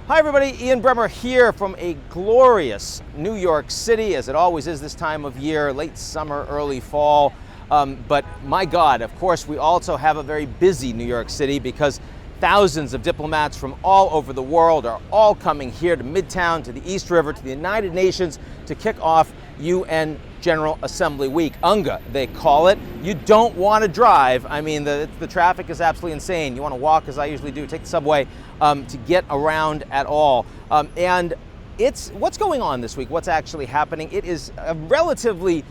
Hi everybody, Ian Bremmer here from a glorious New York City, as it always is this time of year, late summer, early fall. But my God, of course, we also have a very busy New York City because thousands of diplomats from all over the world are all coming here to Midtown, to the East River, to the United Nations to kick off UN General Assembly Week. UNGA, they call it. You don't want to drive. I mean, the traffic is absolutely insane. You want to walk, as I usually do, take the subway to get around at all. And it's what's going on this week, what's actually happening. It is a relatively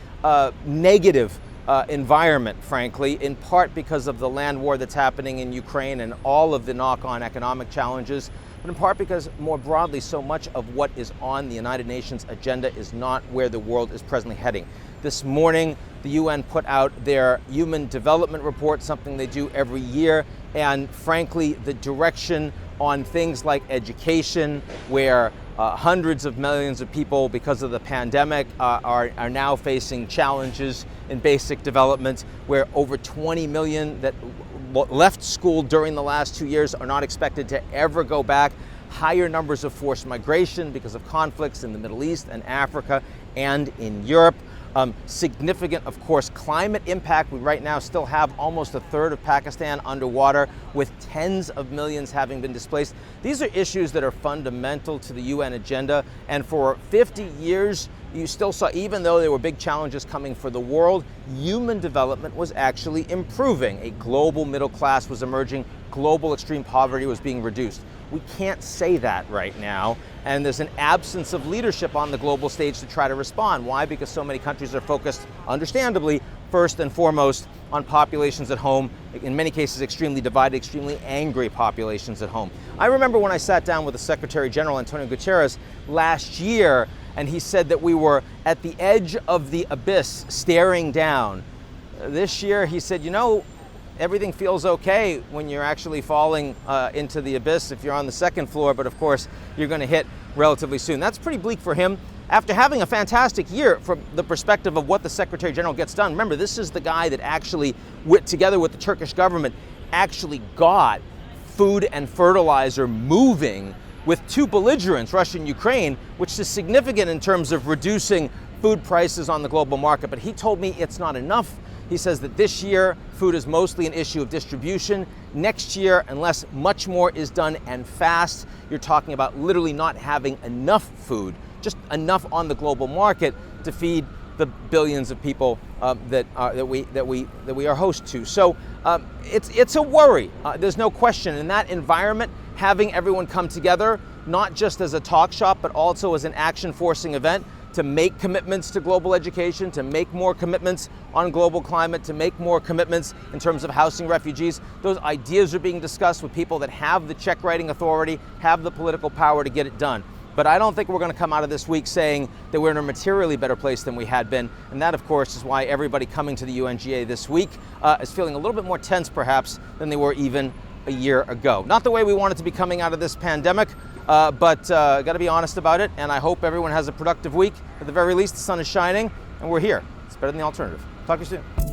negative environment, frankly, in part because of the land war that's happening in Ukraine and all of the knock-on economic challenges, but in part because more broadly, so much of what is on the United Nations agenda is not where the world is presently heading. This morning, the UN put out their Human Development Report, something they do every year, and frankly, the direction on things like education, where hundreds of millions of people, because of the pandemic, are now facing challenges in basic development, where over 20 million that left school during the last 2 years are not expected to ever go back. Higher numbers of forced migration because of conflicts in the Middle East and Africa and in Europe. Significant, of course, climate impact. We right now still have almost a third of Pakistan underwater, with tens of millions having been displaced. These are issues that are fundamental to the UN agenda, and for 50 years, you still saw, even though there were big challenges coming for the world, human development was actually improving. A global middle class was emerging, global extreme poverty was being reduced. We can't say that right now, and there's an absence of leadership on the global stage to try to respond. Why? Because so many countries are focused, understandably, first and foremost on populations at home, in many cases extremely divided, extremely angry populations at home. I remember when I sat down with the Secretary General, Antonio Guterres, last year, and he said that we were at the edge of the abyss, staring down. This year, he said, you know, everything feels okay when you're actually falling into the abyss if you're on the second floor, but of course, you're going to hit relatively soon. That's pretty bleak for him. After having a fantastic year from the perspective of what the Secretary General gets done, remember, this is the guy that actually, together with the Turkish government, actually got food and fertilizer moving with two belligerents, Russia and Ukraine, which is significant in terms of reducing food prices on the global market. But he told me it's not enough. He says that this year, food is mostly an issue of distribution. Next year, unless much more is done and fast, you're talking about literally not having enough food, just enough on the global market to feed the billions of people that we are host to. So it's a worry. There's no question. In that environment, having everyone come together, not just as a talk shop, but also as an action-forcing event, to make commitments to global education, to make more commitments on global climate, to make more commitments in terms of housing refugees. Those ideas are being discussed with people that have the check-writing authority, have the political power to get it done. But I don't think we're going to come out of this week saying that we're in a materially better place than we had been. And that, of course, is why everybody coming to the UNGA this week is feeling a little bit more tense, perhaps, than they were even a year ago. Not the way we wanted to be coming out of this pandemic, but got to be honest about it, and I hope everyone has a productive week. At the very least, the sun is shining, and we're here. It's better than the alternative. Talk to you soon.